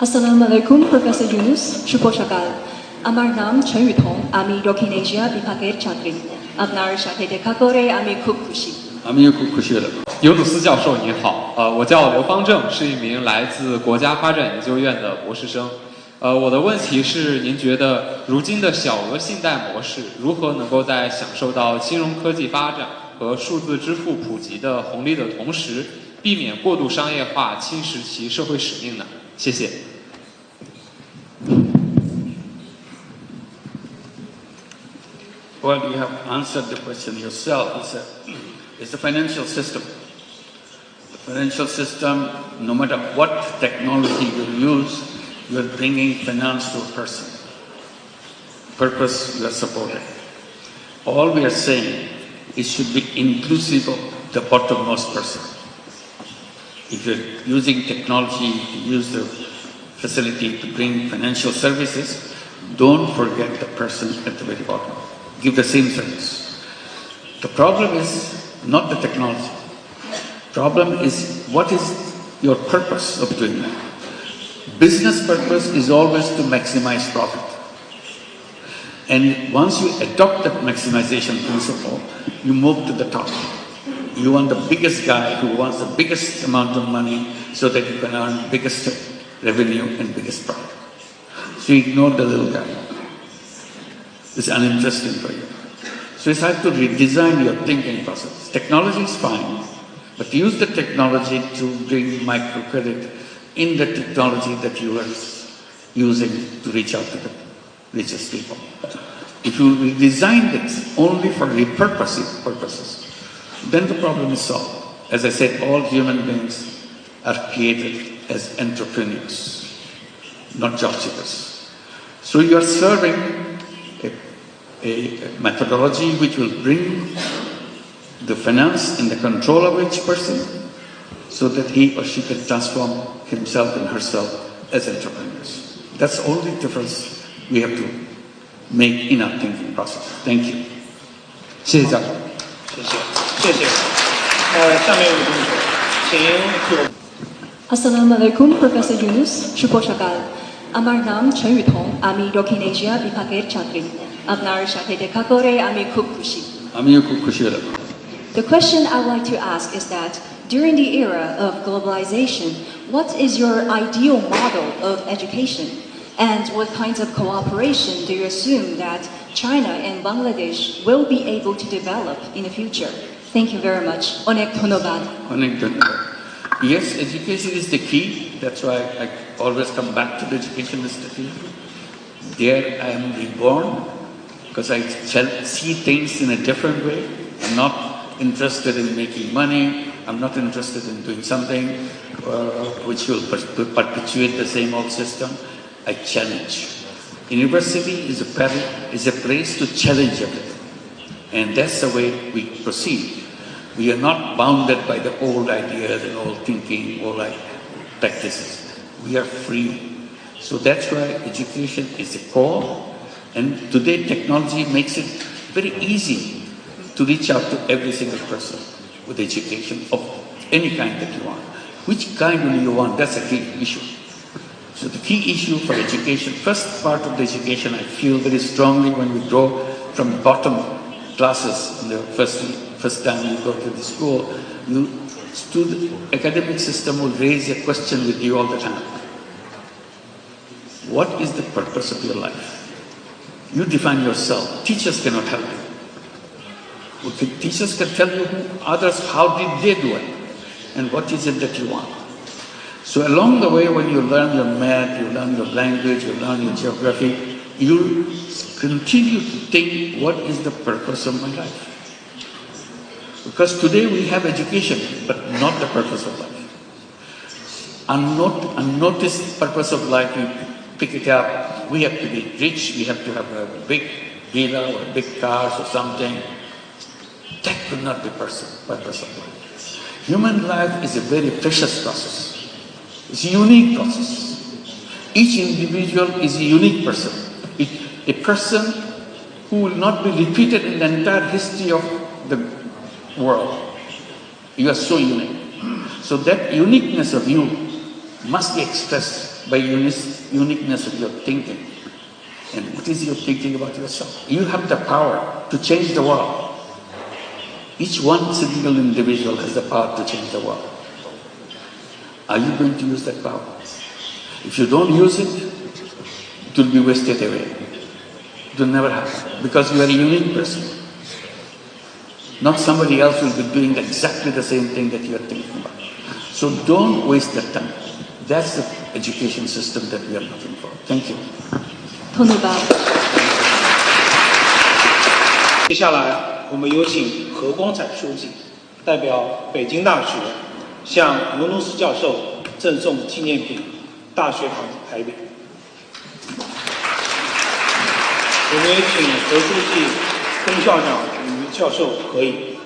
আসসালামুআলাইকুম professor Yunus, শুভ সকাল। আমার নাম ছেন-ইউথং, আমি দক্ষিণ এশিয়া বিভাগের ছাত্রী। আপনার সাথে দেখা করে আমি খুব খুশি। আমিও খুব খুশি হলাম।尤努斯教授您好，我叫刘方正，是一名来自国家发展研究院的博士生。我的问题是，您觉得如今的小额信贷模式如何能够在享受到金融科技发展和数字支付普及的红利的同时，避免过度商业化侵蚀其社会使命呢？谢谢。Well, you have answered the question yourself. It's the financial system. The financial system, no matter what technology you use, you are bringing finance to a person. Purpose you are supporting. All we are saying is should be inclusive of the bottommost person. If you're using technology to use the facility to bring financial services, don't forget the person at the very bottom. Give the same service. The problem is not the technology. Problem is what is your purpose of doing that? Business purpose is always to maximize profit. And once you adopt that maximization principle, you move to the top. You want the biggest guy who wants the biggest amount of money so that you can earn biggest revenue and biggest profit. So you ignore the little guy. It's uninteresting for you. So it's hard to redesign your thinking process. Technology is fine, but use the technology to bring microcredit in the technology that you are using to reach out to the richest people. If you redesign this only for repurposing purposes, then the problem is solved. As I said, all human beings are created as entrepreneurs, not job seekers. So you are serving a methodology which will bring the finance in the control of each person so that he or she can transform himself and herself as entrepreneurs. That's the only difference we have to make in our thinking process. Thank you. 谢谢教授。谢谢。下面有同学，请আসসালামুআলাইকুম professor Yunus, শুভ সকাল। আমার নাম ছেন-ইউথং, আমি দক্ষিণ Asia বিভাগের ছাত্রী। আপনার সাথে দেখা করে আমি খুব খুশি। আমিও খুব খুশি হলাম। The question I would like to ask is that during the era of globalization, what is your ideal model of education? And what kinds of cooperation do you assume that China and Bangladesh will be able to develop in the future? Thank you very much. Onek dhonnobad. Onek dhonnobad. Yes, education is the key. That's why I always come back to the education is the key. There I am reborn because I see things in a different way. I'm not interested in making money. I'm not interested in doing something which will perpetuate the same old system. I challenge. University is a place to challenge everything. And that's the way we proceed. We are not bounded by the old ideas and old thinking, old practices. We are free. So that's why education is the core. And today technology makes it very easy to reach out to every single person with education of any kind that you want. Which kind will you want? That's a key issue. So the key issue for education, first part of the education, I feel very strongly when we grow from bottom classes in the first time you go to the school, academic system will raise a question with you all the time. What is the purpose of your life? You define yourself. Teachers cannot help you. Teachers can tell you others how did they do it and what is it that you want. So along the way when you learn your math, you learn your language, you learn your geography, you continue to think what is the purpose of my life. Because today we have education but not the purpose of life. Unnoticed purpose of life, we pick it up. We have to be rich, we have to have a big villa or big cars or something. That could not be purpose of life. Human life is a very precious process. It's a unique process. Each individual is a unique person. A person who will not be repeated in the entire history of the world. You are so unique. So that uniqueness of you must be expressed by uniqueness of your thinking. And what is your thinking about yourself? You have the power to change the world. Each one single individual has the power to change the world. Are you going to use that power? If you don't use it, it will be wasted away. It will never happen because you are a unique person. Not somebody else will be doing exactly the same thing that you are thinking about. So don't waste that time. That's the education system that we are looking for. Thank you. धन्यवाद。接下来，我们有请何光彩书记代表北京大学向尤努斯教授赠送纪念品——大学堂牌匾。我们也请何书记跟校长与教授合影。